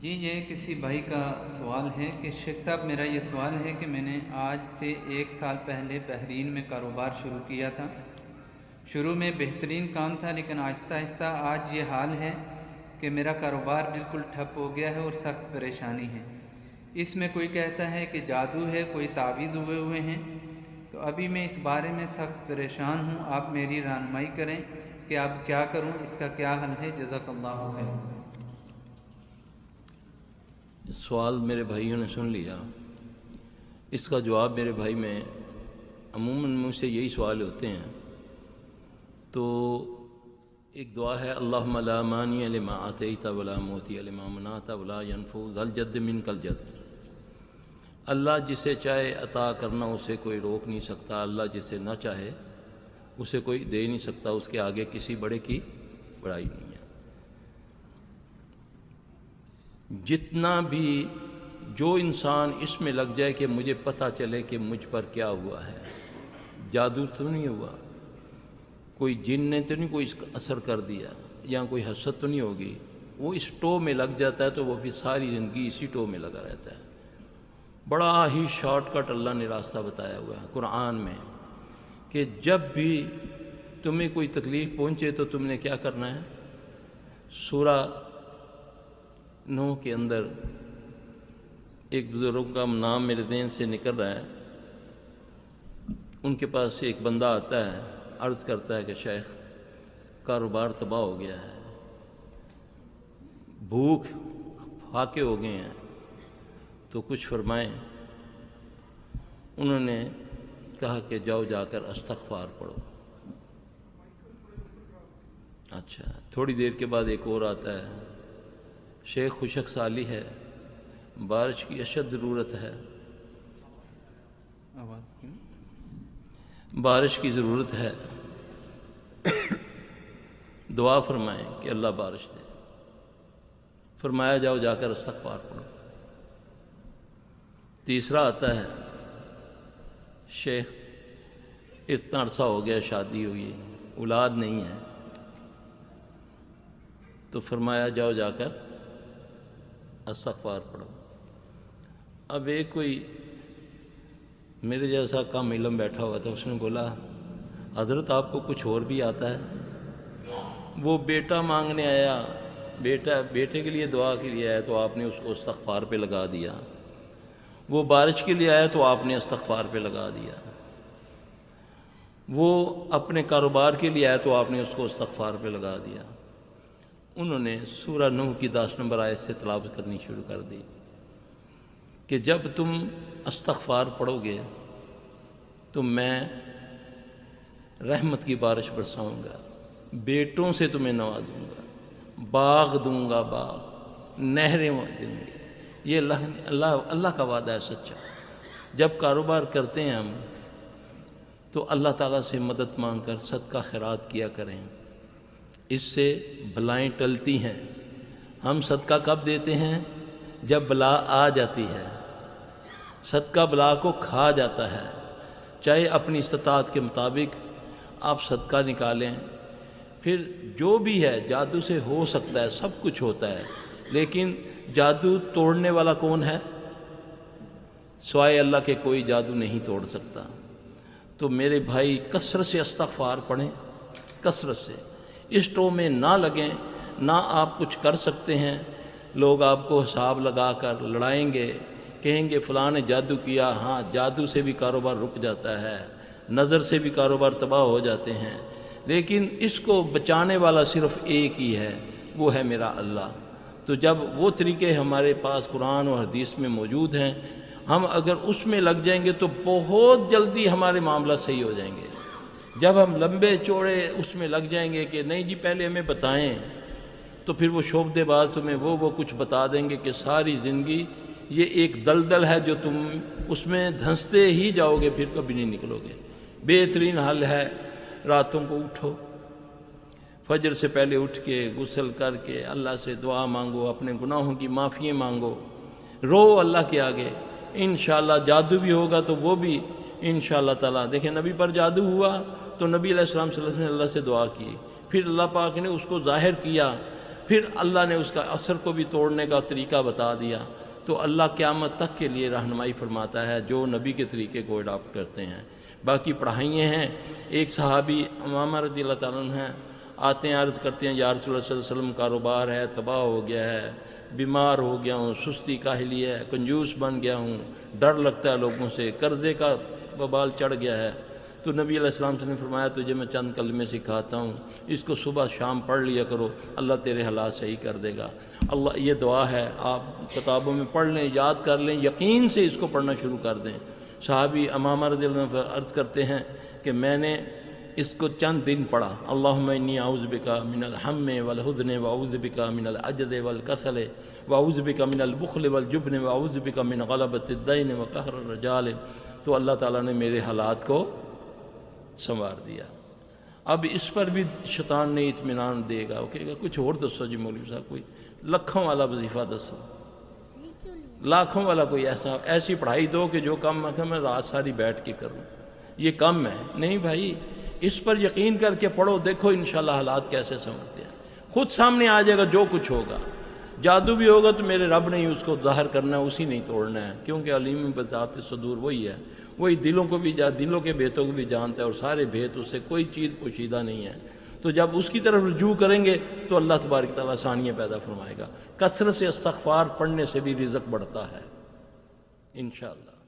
جی یہ کسی بھائی کا سوال ہے کہ شیخ صاحب میرا یہ سوال ہے کہ میں نے آج سے 1 سال پہلے بحرین میں کاروبار شروع کیا تھا۔ شروع میں بہترین کام تھا، لیکن آہستہ آہستہ آج یہ حال ہے کہ میرا کاروبار بالکل ٹھپ ہو گیا ہے اور سخت پریشانی ہے۔ اس میں کوئی کہتا ہے کہ جادو ہے، کوئی تعویذ ہوئے ہیں، تو ابھی میں اس بارے میں سخت پریشان ہوں۔ آپ میری رہنمائی کریں کہ اب کیا کروں، اس کا کیا حل ہے؟ جزاک اللہ خیر۔ سوال میرے بھائیوں نے سن لیا۔ اس کا جواب میرے بھائی میں عموماً مجھ سے یہی سوال ہوتے ہیں، تو ایک دعا ہے، اللہم لا مانع لما آتیت ولا معطی لما منعت ولا ينفع ذا الجد منک الجد۔ اللہ جسے چاہے عطا کرنا اسے کوئی روک نہیں سکتا، اللہ جسے نہ چاہے اسے کوئی دے نہیں سکتا، اس کے آگے کسی بڑے کی بڑائی نہیں ہے۔ جتنا بھی جو انسان اس میں لگ جائے کہ مجھے پتہ چلے کہ مجھ پر کیا ہوا ہے، جادو تو نہیں ہوا، کوئی جن نے تو نہیں کوئی اس کا اثر کر دیا، یا کوئی حسد تو نہیں ہوگی، وہ اس ٹو میں لگ جاتا ہے تو وہ بھی ساری زندگی اسی ٹو میں لگا رہتا ہے۔ بڑا ہی شارٹ کٹ اللہ نے راستہ بتایا ہوا ہے قرآن میں کہ جب بھی تمہیں کوئی تکلیف پہنچے تو تم نے کیا کرنا ہے۔ سورہ نوح کے اندر ایک بزرگ کا نام میرے ذہن سے نکل رہا ہے، ان کے پاس سے ایک بندہ آتا ہے، عرض کرتا ہے کہ شیخ کاروبار تباہ ہو گیا ہے، بھوک پھاکے ہو گئے ہیں، تو کچھ فرمائیں۔ انہوں نے کہا کہ جاؤ جا کر استغفار پڑھو۔ اچھا، تھوڑی دیر کے بعد ایک اور آتا ہے، شیخ خشک سالی ہے، بارش کی اشد ضرورت ہے، بارش کی ضرورت ہے، دعا فرمائیں کہ اللہ بارش دے۔ فرمایا جاؤ جا کر استغفار پڑھو۔ تیسرا آتا ہے، شیخ اتنا عرصہ ہو گیا شادی ہوئی، اولاد نہیں ہے، تو فرمایا جاؤ جا کر استغفار پڑھو۔ اب ایک کوئی میرے جیسا کم علم بیٹھا ہوا تھا، اس نے بولا حضرت آپ کو کچھ اور بھی آتا ہے؟ وہ بیٹا مانگنے آیا، بیٹے کے لیے دعا کے لیے آیا تو آپ نے اس کو استغفار پہ لگا دیا، وہ بارش کے لیے آیا تو آپ نے استغفار پہ لگا دیا، وہ اپنے کاروبار کے لیے آیا تو آپ نے اس کو استغفار پہ لگا دیا۔ انہوں نے سورہ نوح کی 10 نمبر آیت سے تلاوت کرنی شروع کر دی کہ جب تم استغفار پڑھو گے تو میں رحمت کی بارش برساؤں گا، بیٹوں سے تمہیں نوازوں گا، باغ دوں گا، باغ، نہریں دوں گی۔ یہ اللہ کا وعدہ ہے سچا۔ جب کاروبار کرتے ہیں ہم تو اللہ تعالیٰ سے مدد مانگ کر صدقہ خیرات کیا کریں، اس سے بلائیں ٹلتی ہیں۔ ہم صدقہ کب دیتے ہیں؟ جب بلا آ جاتی ہے۔ صدقہ بلا کو کھا جاتا ہے۔ چاہے اپنی استطاعت کے مطابق آپ صدقہ نکالیں، پھر جو بھی ہے جادو سے ہو سکتا ہے، سب کچھ ہوتا ہے، لیکن جادو توڑنے والا کون ہے؟ سوائے اللہ کے کوئی جادو نہیں توڑ سکتا۔ تو میرے بھائی کثرت سے استغفار پڑھیں، کثرت سے، اس ٹو میں نہ لگیں، نہ آپ کچھ کر سکتے ہیں۔ لوگ آپ کو حساب لگا کر لڑائیں گے، کہیں گے فلاں نے جادو کیا۔ ہاں، جادو سے بھی کاروبار رک جاتا ہے، نظر سے بھی کاروبار تباہ ہو جاتے ہیں، لیکن اس کو بچانے والا صرف ایک ہی ہے، وہ ہے میرا اللہ۔ تو جب وہ طریقے ہمارے پاس قرآن اور حدیث میں موجود ہیں، ہم اگر اس میں لگ جائیں گے تو بہت جلدی ہمارے معاملات صحیح ہو جائیں گے۔ جب ہم لمبے چوڑے اس میں لگ جائیں گے کہ نہیں جی پہلے ہمیں بتائیں، تو پھر وہ شعبدے باز تمہیں وہ کچھ بتا دیں گے کہ ساری زندگی یہ ایک دلدل ہے جو تم اس میں دھنستے ہی جاؤ گے، پھر کبھی نہیں نکلو گے۔ بہترین حل ہے، راتوں کو اٹھو، فجر سے پہلے اٹھ کے غسل کر کے اللہ سے دعا مانگو، اپنے گناہوں کی معافی مانگو، رو اللہ کے آگے۔ انشاءاللہ جادو بھی ہوگا تو وہ بھی انشاءاللہ تعالیٰ، دیکھیں نبی پر جادو ہوا تو نبی علیہ السلام صلی اللہ علیہ وسلم نے اللہ سے دعا کی، پھر اللہ پاک نے اس کو ظاہر کیا، پھر اللہ نے اس کا اثر کو بھی توڑنے کا طریقہ بتا دیا. تو اللہ قیامت تک کے لیے رہنمائی فرماتا ہے جو نبی کے طریقے کو اڈاپٹ کرتے ہیں. باقی پڑھائیاں ہیں. ایک صحابی امامہ رضی اللہ تعالیٰ عنہ ہیں، آتے ہیں عرض کرتے ہیں یا رسول اللہ صلی اللہ علیہ وسلم کاروبار ہے تباہ ہو گیا ہے، بیمار ہو گیا ہوں، سستی کاہلی ہے، کنجوس بن گیا ہوں، ڈر لگتا ہے لوگوں سے، قرضے کا وبال چڑھ گیا ہے. تو نبی علیہ السلام سے نے فرمایا تجھے میں چند کلمے سکھاتا ہوں، اس کو صبح شام پڑھ لیا کرو، اللہ تیرے حالات صحیح کر دے گا. اللہ یہ دعا ہے، آپ کتابوں میں پڑھ لیں، یاد کر لیں، یقین سے اس کو پڑھنا شروع کر دیں. صحابی امامہ رضی اللہ عنہ عرض کرتے ہیں کہ میں نے اس کو چند دن پڑھا. اللہم انی اعوذ بکا من الہم والحزن واعوذ بکا من العجز والکسل واعوذ بکا من البخل والجبن واعوذ بکا من غلبۃ الدین وقہر الرجال. تو اللہ تعالیٰ نے میرے حالات کو سنوار دیا. اب اس پر بھی شیطان نے اطمینان دے گا، وہ کہے گا کچھ اور دسو جی مولوی صاحب، کوئی لکھوں والا وظیفہ دسو، لاکھوں والا کوئی ایسی پڑھائی دو کہ جو کام میں رات ساری بیٹھ کے کروں، یہ کم ہے. نہیں بھائی، اس پر یقین کر کے پڑھو، دیکھو انشاءاللہ حالات کیسے سنورتے ہیں. خود سامنے آ جائے گا جو کچھ ہوگا. جادو بھی ہوگا تو میرے رب نے ہی اس کو ظاہر کرنا ہے، اسی نہیں توڑنا ہے، کیونکہ علیم بذات صدور وہی ہے، وہی دلوں کو بھی دلوں کے بھیتوں کو بھی جانتا ہے، اور سارے بھیت اس سے کوئی چیز پوشیدہ نہیں ہے. تو جب اس کی طرف رجوع کریں گے تو اللہ تبارک تعالیٰ آسانیاں پیدا فرمائے گا. کثرت سے استغفار پڑھنے سے بھی رزق بڑھتا ہے انشاءاللہ.